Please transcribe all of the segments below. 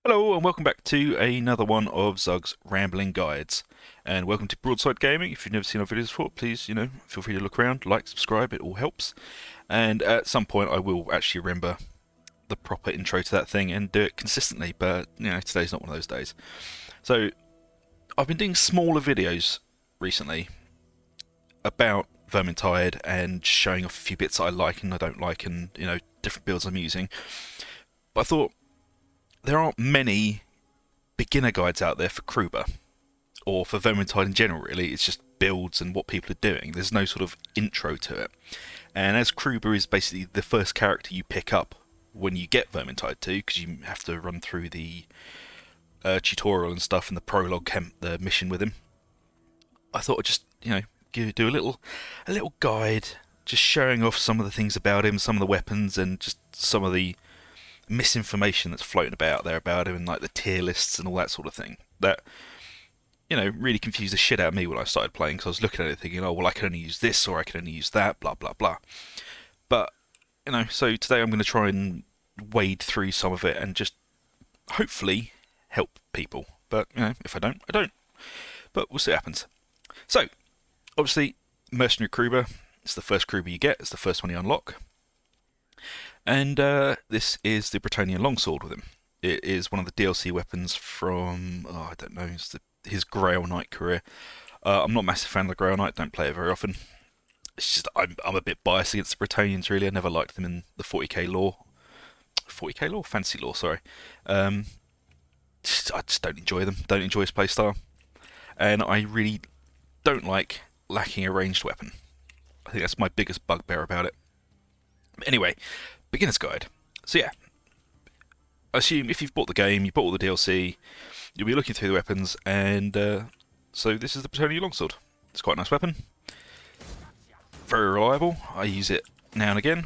Hello and welcome back to another one of Zug's Rambling Guides. And welcome to Broadside Gaming. If you've never seen our videos before, please, feel free to look around, like, subscribe, it all helps. And at some point I will actually remember the proper intro to that thing and do it consistently, but, today's not one of those days. So, I've been doing smaller videos recently about Vermintide and showing off a few bits that I like and I don't like and, different builds I'm using. But I thought, there aren't many beginner guides out there for Kruber, or for Vermintide in general really. It's just builds and what people are doing. There's no sort of intro to it. And as Kruber is basically the first character you pick up when you get Vermintide 2, because you have to run through the tutorial and stuff and the prologue the mission with him, I thought I'd just, do a little guide, just showing off some of the things about him, some of the weapons, and just some of the misinformation that's floating about there about him, and like the tier lists and all that sort of thing that really confused the shit out of me when I started playing, because I was looking at it thinking, oh well, I can only use this or I can only use that, blah blah blah. But so today I'm going to try and wade through some of it and just hopefully help people. But if I don't, I don't. But we'll see what happens. So obviously, Mercenary Kruber, it's the first Kruber you get, it's the first one you unlock. And this is the Bretonnian Longsword with him. It is one of the DLC weapons from, I don't know, it's his Grail Knight career. I'm not a massive fan of the Grail Knight, don't play it very often. It's just, I'm a bit biased against the Bretonnians really. I never liked them in the 40k lore. 40k lore? Fantasy lore, sorry. I just don't enjoy them, don't enjoy his playstyle. And I really don't like lacking a ranged weapon. I think that's my biggest bugbear about it. Anyway, beginner's guide. So yeah, I assume if you've bought the game, you bought all the DLC, you'll be looking through the weapons, and so this is the Bretonnian Longsword. It's quite a nice weapon, very reliable. I use it now and again.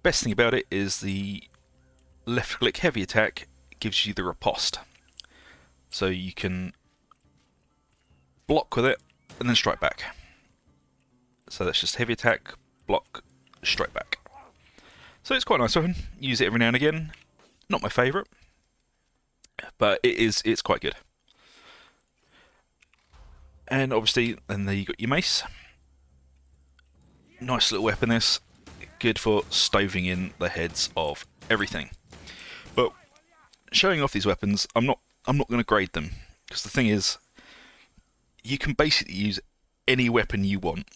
Best thing about it is the left click heavy attack gives you the riposte, so you can block with it and then strike back. So that's just heavy attack, block, straight back. So it's quite a nice weapon. Use it every now and again. Not my favourite, but it's quite good. And obviously, then there you got your mace. Nice little weapon this. Good for stoving in the heads of everything. But showing off these weapons, I'm not going to grade them, because the thing is, you can basically use any weapon you want.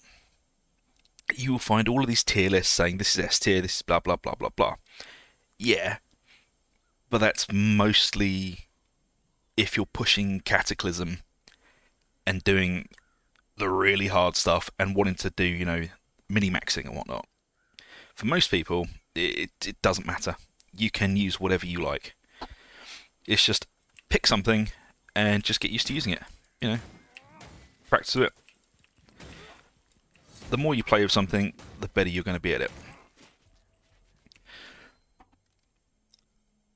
You will find all of these tier lists saying this is S tier, this is blah blah blah blah blah. Yeah, but that's mostly if you're pushing Cataclysm and doing the really hard stuff and wanting to do, mini-maxing and whatnot. For most people, it doesn't matter. You can use whatever you like. It's just pick something and just get used to using it. Practice with it. The more you play with something, the better you're going to be at it.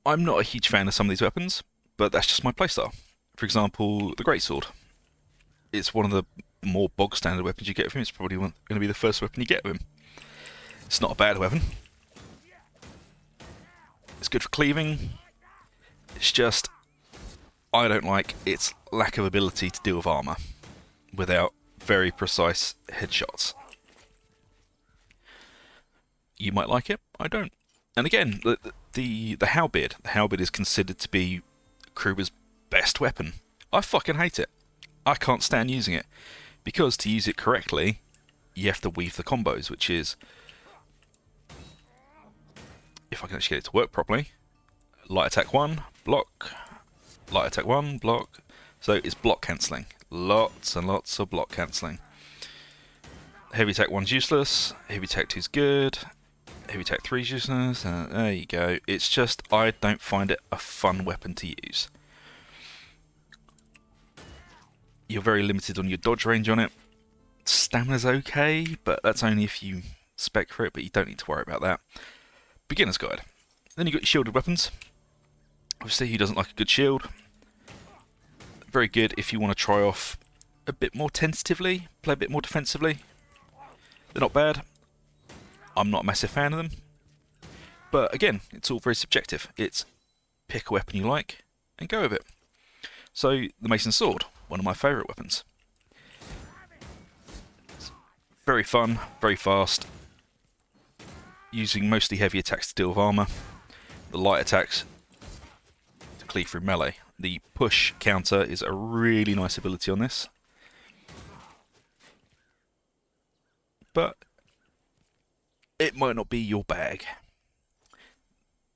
I'm not a huge fan of some of these weapons, but that's just my playstyle. For example, the Greatsword. It's one of the more bog standard weapons you get with him. It's probably going to be the first weapon you get with him. It's not a bad weapon. It's good for cleaving. It's just, I don't like its lack of ability to deal with armour without very precise headshots. You might like it, I don't. And again, the halberd. The halberd is considered to be Kruber's best weapon. I fucking hate it. I can't stand using it. Because to use it correctly, you have to weave the combos, which is, if I can actually get it to work properly, light attack 1, block, light attack 1, block. So it's block cancelling. Lots and lots of block cancelling. Heavy attack 1's useless, heavy attack 2's good, heavy attack 3's useless, there you go. It's just, I don't find it a fun weapon to use. You're very limited on your dodge range on it. Stamina's okay, but that's only if you spec for it, but you don't need to worry about that. Beginner's guide. Then you've got your shielded weapons. Obviously, who doesn't like a good shield? Very good if you want to try off a bit more tentatively, play a bit more defensively. They're not bad. I'm not a massive fan of them. But again, it's all very subjective. It's pick a weapon you like and go with it. So the Mason Sword, one of my favourite weapons. It's very fun, very fast, using mostly heavy attacks to deal with armour. The light attacks to cleave through melee. The push counter is a really nice ability on this. But it might not be your bag.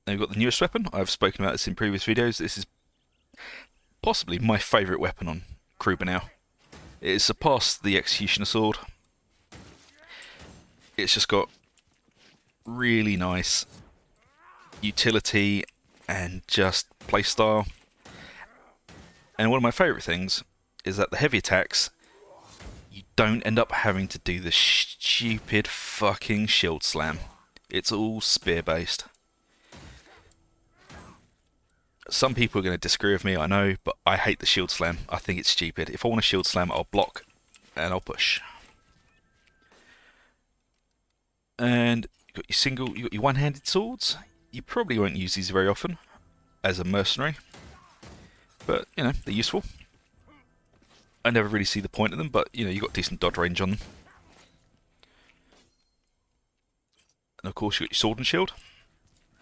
Now we've got the newest weapon. I've spoken about this in previous videos. This is possibly my favourite weapon on Kruber now. It has surpassed the Executioner Sword. It's just got really nice utility and just playstyle. And one of my favourite things is that the heavy attacks, you don't end up having to do the stupid fucking shield slam. It's all spear based. Some people are going to disagree with me, I know, but I hate the shield slam. I think it's stupid. If I want a shield slam, I'll block and I'll push. And you've got your one-handed swords. You probably won't use these very often as a mercenary, but you know, they're useful. I never really see the point of them, but you know, you've got decent dodge range on them. And of course, you've got your sword and shield.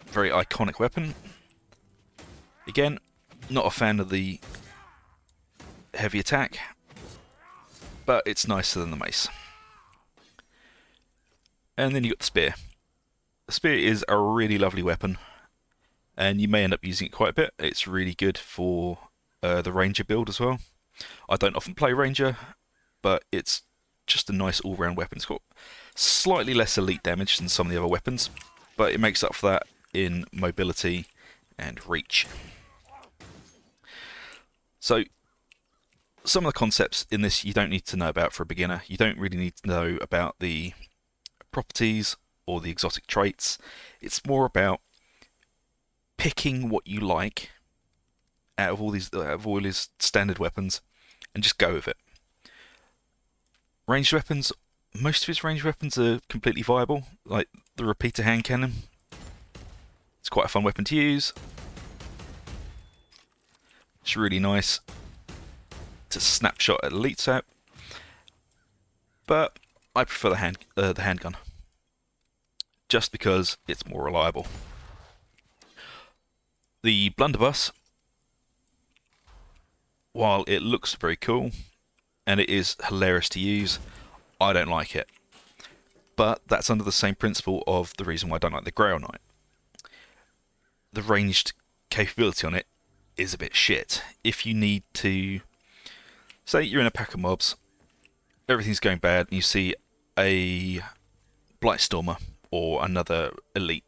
Very iconic weapon. Again, not a fan of the heavy attack, but it's nicer than the mace. And then you've got the spear. The spear is a really lovely weapon, and you may end up using it quite a bit. It's really good for the ranger build as well. I don't often play ranger, but it's just a nice all-round weapon. It's got slightly less elite damage than some of the other weapons, but it makes up for that in mobility and reach. So, some of the concepts in this you don't need to know about for a beginner. You don't really need to know about the properties or the exotic traits. It's more about picking what you like out of all his standard weapons and just go with it. Ranged weapons, most of his ranged weapons are completely viable, like the repeater hand cannon. It's quite a fun weapon to use. It's really nice to snapshot at elites out, but I prefer the handgun, just because it's more reliable. The blunderbuss, while it looks very cool and it is hilarious to use, I don't like it. But that's under the same principle of the reason why I don't like the Grail Knight. The ranged capability on it is a bit shit. If you need to, say you're in a pack of mobs, everything's going bad, and you see a Blightstormer or another elite,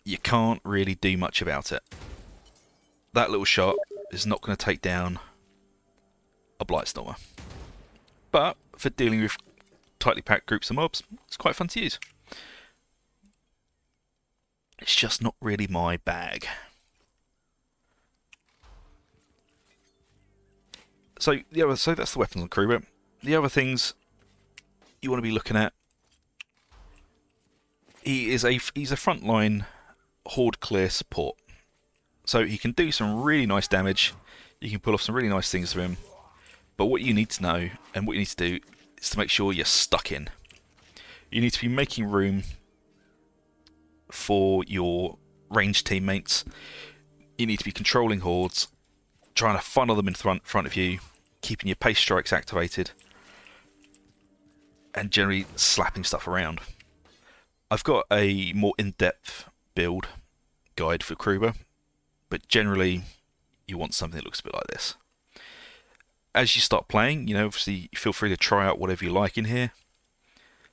you can't really do much about it. That little shot is not going to take down a Blightstormer. But for dealing with tightly packed groups of mobs, it's quite fun to use. It's just not really my bag. So that's the weapons on Kruber. The other things you want to be looking at, he's a frontline horde clear support. So he can do some really nice damage. You can pull off some really nice things with him. But what you need to know and what you need to do is to make sure you're stuck in. You need to be making room for your ranged teammates. You need to be controlling hordes, trying to funnel them in front of you, keeping your pace strikes activated, and generally slapping stuff around. I've got a more in-depth build guide for Kruber, but generally you want something that looks a bit like this. As you start playing, you know, obviously feel free to try out whatever you like in here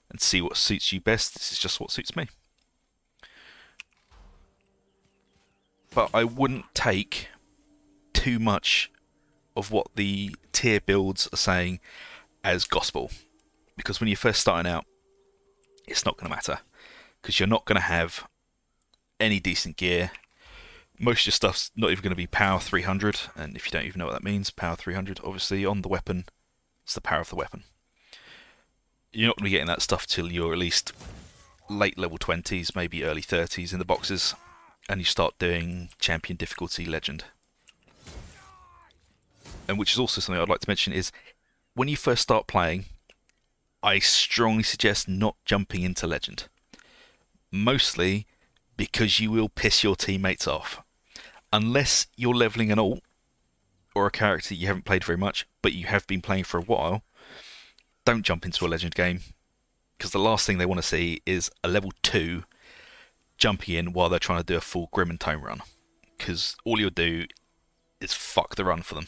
and see what suits you best. This is just what suits me. But I wouldn't take too much of what the tier builds are saying as gospel, because when you're first starting out, it's not going to matter, because you're not going to have any decent gear. Most of your stuff's not even going to be power 300, and if you don't even know what that means, power 300, obviously on the weapon, it's the power of the weapon. You're not going to be getting that stuff till you're at least late level 20s, maybe early 30s in the boxes, and you start doing champion difficulty legend. And which is also something I'd like to mention is, when you first start playing, I strongly suggest not jumping into legend. Mostly because you will piss your teammates off. Unless you're leveling an alt, or a character you haven't played very much, but you have been playing for a while, don't jump into a legend game. Because the last thing they want to see is a level 2 jumping in while they're trying to do a full Grim and Tome run. Because all you'll do is fuck the run for them.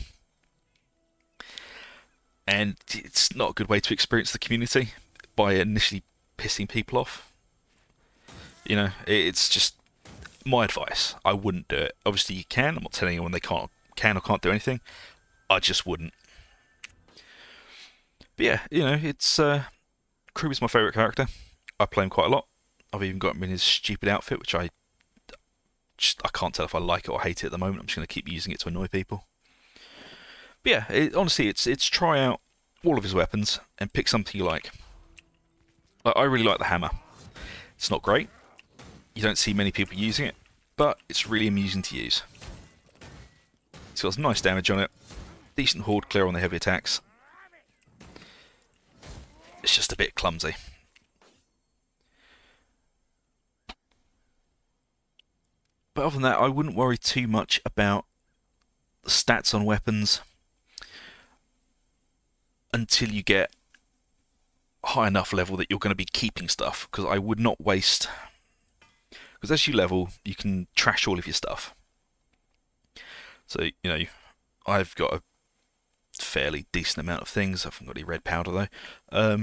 And it's not a good way to experience the community, by initially pissing people off. You know, it's just my advice. I wouldn't do it. Obviously you can. I'm not telling anyone they can or can't do anything. I just wouldn't. But yeah, you know, it's Kruber's my favourite character. I play him quite a lot. I've even got him in his stupid outfit, which I can't tell if I like it or hate it at the moment. I'm just going to keep using it to annoy people. But yeah, honestly, it's try out all of his weapons and pick something you like. I really like the hammer. It's not great. You don't see many people using it, but it's really amusing to use. It's got some nice damage on it. Decent horde clear on the heavy attacks. It's just a bit clumsy. But other than that, I wouldn't worry too much about the stats on weapons until you get high enough level that you're going to be keeping stuff, because I would not waste... Because as you level, you can trash all of your stuff. So, you know, I've got a fairly decent amount of things. I haven't got any red powder though.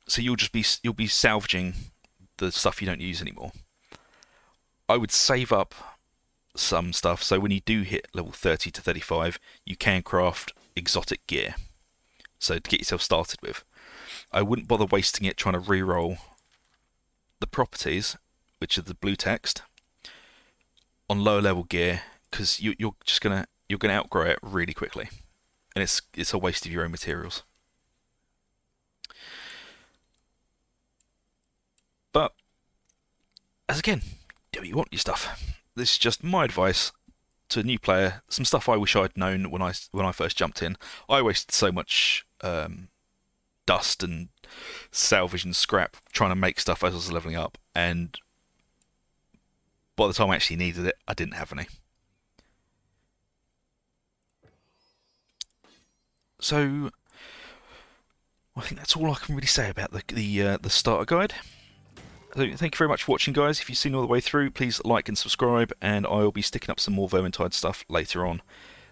So you'll be salvaging the stuff you don't use anymore. I would save up some stuff, so when you do hit level 30 to 35, you can craft exotic gear. So to get yourself started with. I wouldn't bother wasting it trying to re-roll the properties, which are the blue text, on lower level gear, because you're gonna outgrow it really quickly, and it's a waste of your own materials. But as again, do what you want your stuff. This is just my advice to a new player. Some stuff I wish I'd known when I first jumped in. I wasted so much dust and salvage and scrap trying to make stuff as I was leveling up, and by the time I actually needed it, I didn't have any. So I think that's all I can really say about the starter guide. So thank you very much for watching, guys. If you've seen all the way through, please like and subscribe, and I'll be sticking up some more Vermintide stuff later on.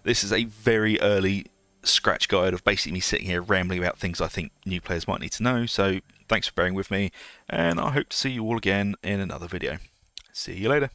This is a very early scratch guide of basically me sitting here rambling about things I think new players might need to know, so thanks for bearing with me, and I hope to see you all again in another video. See you later.